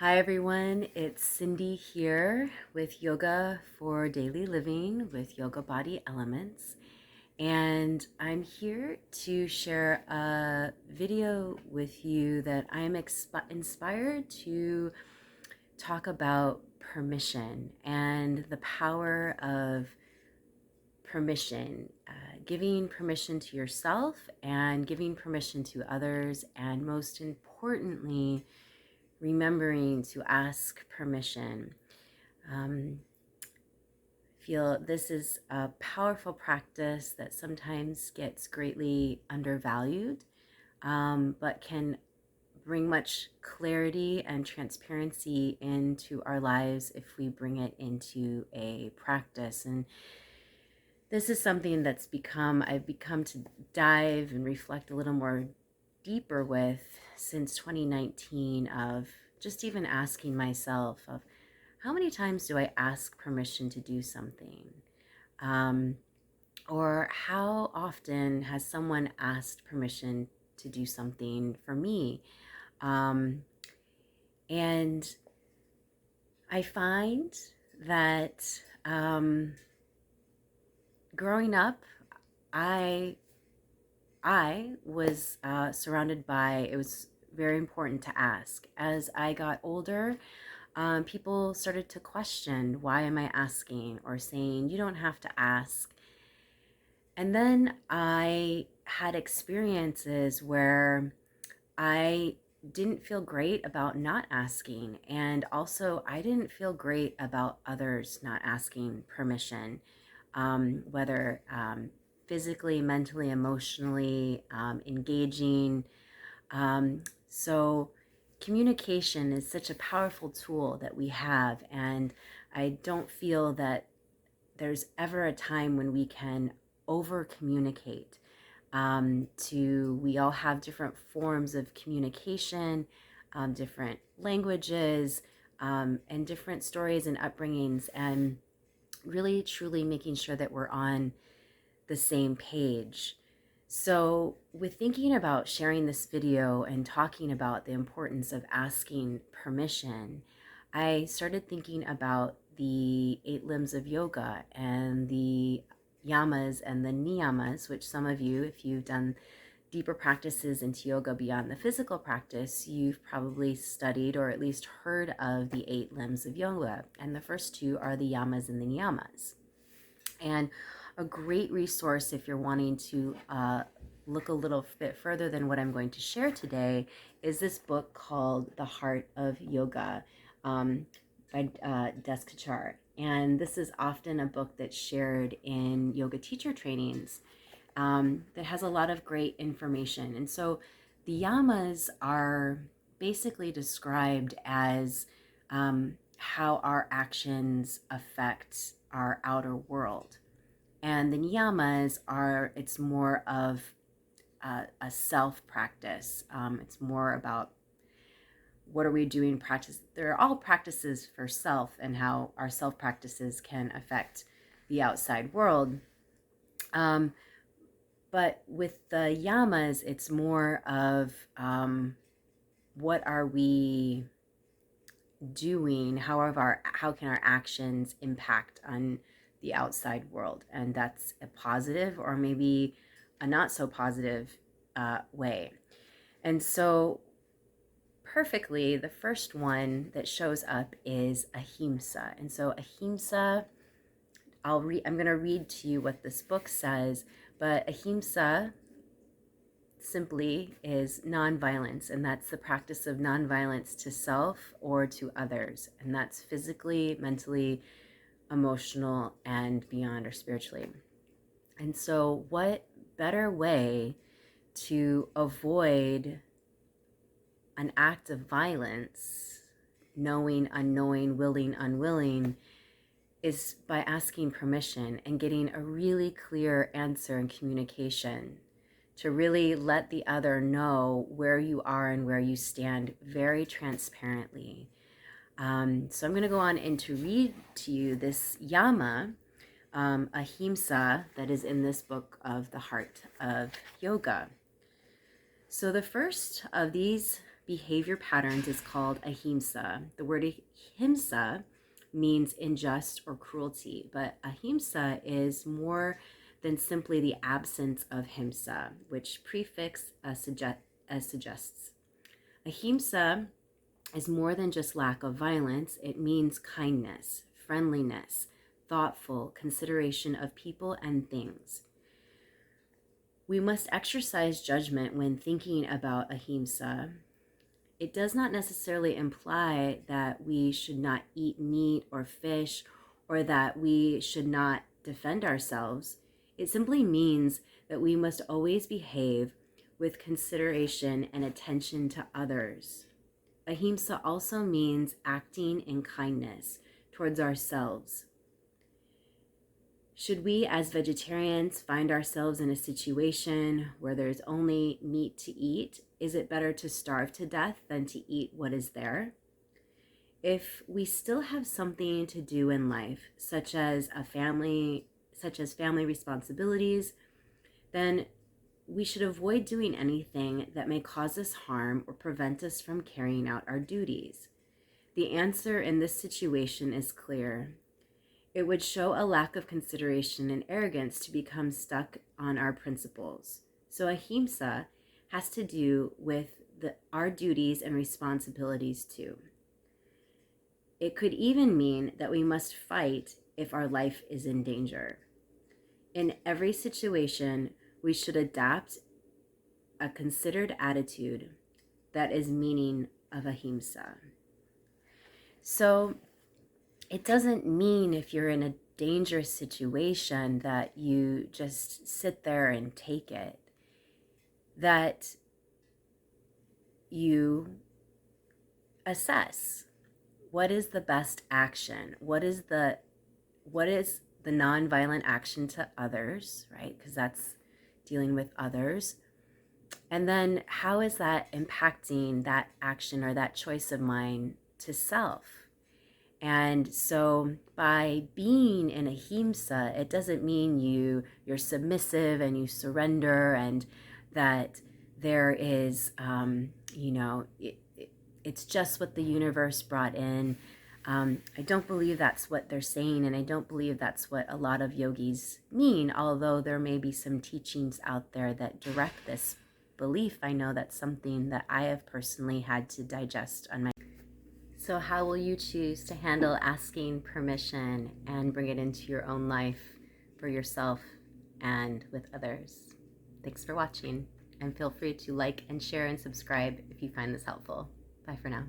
Hi everyone, it's Cindy here with Yoga for Daily Living with Yoga Body Elements. And I'm here to share a video with you that I'm inspired to talk about permission and the power of permission, giving permission to yourself and giving permission to others, and most importantly, remembering to ask permission. Feel this is a powerful practice that sometimes gets greatly undervalued, but can bring much clarity and transparency into our lives if we bring it into a practice. And this is something I've become to dive and reflect a little more deeper with since 2019, of just even asking myself of how many times do I ask permission to do something? Or how often has someone asked permission to do something for me? And I find that growing up, I was surrounded by, it was very important to ask. As I got older, people started to question, why am I asking? Or saying, you don't have to ask. And then I had experiences where I didn't feel great about not asking. And also, I didn't feel great about others not asking permission, whether physically, mentally, emotionally, engaging. So communication is such a powerful tool that we have. And I don't feel that there's ever a time when we can over communicate. We all have different forms of communication, different languages, and different stories and upbringings, and really truly making sure that we're on the same page. So, with thinking about sharing this video and talking about the importance of asking permission, I started thinking about the 8 limbs of yoga and the yamas and the niyamas, which some of you, if you've done deeper practices into yoga beyond the physical practice, you've probably studied or at least heard of the 8 limbs of yoga. And the first two are the yamas and the niyamas. And a great resource if you're wanting to look a little bit further than what I'm going to share today is this book called The Heart of Yoga by Deskachar. And this is often a book that's shared in yoga teacher trainings that has a lot of great information. And so the yamas are basically described as how our actions affect our outer world. And the niyamas are, it's more of a self practice. It's more about what are we doing practice. They're all practices for self and how our self practices can affect the outside world. But with the yamas, it's more of what are we doing? How can our actions impact on the outside world? And that's a positive or maybe a not so positive way. And so perfectly, the first one that shows up is Ahimsa. And so Ahimsa, I'm going to read to you what this book says, but Ahimsa simply is nonviolence, and that's the practice of nonviolence to self or to others, and that's physically, mentally, emotional, and beyond, or spiritually. And so what better way to avoid an act of violence, knowing, unknowing, willing, unwilling, is by asking permission and getting a really clear answer and communication to really let the other know where you are and where you stand very transparently. So I'm going to go on and to read to you this yama, Ahimsa, that is in this book of the Heart of Yoga. So the first of these behavior patterns is called ahimsa. The word ahimsa means unjust or cruelty, but ahimsa is more than simply the absence of himsa, which prefix suggests. Ahimsa is more than just lack of violence. It means kindness, friendliness, thoughtful consideration of people and things. We must exercise judgment when thinking about ahimsa. It does not necessarily imply that we should not eat meat or fish or that we should not defend ourselves. It simply means that we must always behave with consideration and attention to others. Ahimsa also means acting in kindness towards ourselves. Should we as vegetarians find ourselves in a situation where there's only meat to eat, is it better to starve to death than to eat what is there? If we still have something to do in life, such as family responsibilities, then we should avoid doing anything that may cause us harm or prevent us from carrying out our duties. The answer in this situation is clear. It would show a lack of consideration and arrogance to become stuck on our principles. So ahimsa has to do with our duties and responsibilities too. It could even mean that we must fight if our life is in danger. In every situation, we should adapt a considered attitude that is meaning of ahimsa. So it doesn't mean if you're in a dangerous situation that you just sit there and take it, that you assess what is the best action, what is the nonviolent action to others, right? Because that's dealing with others. And then how is that impacting that action or that choice of mine to self? And so by being in ahimsa, it doesn't mean you're submissive and you surrender and that there is, it's just what the universe brought in. I don't believe that's what they're saying, and I don't believe that's what a lot of yogis mean, although there may be some teachings out there that direct this belief. I know that's something that I have personally had to digest on my. So how will you choose to handle asking permission and bring it into your own life for yourself and with others? Thanks for watching, and feel free to like and share and subscribe if you find this helpful. Bye for now.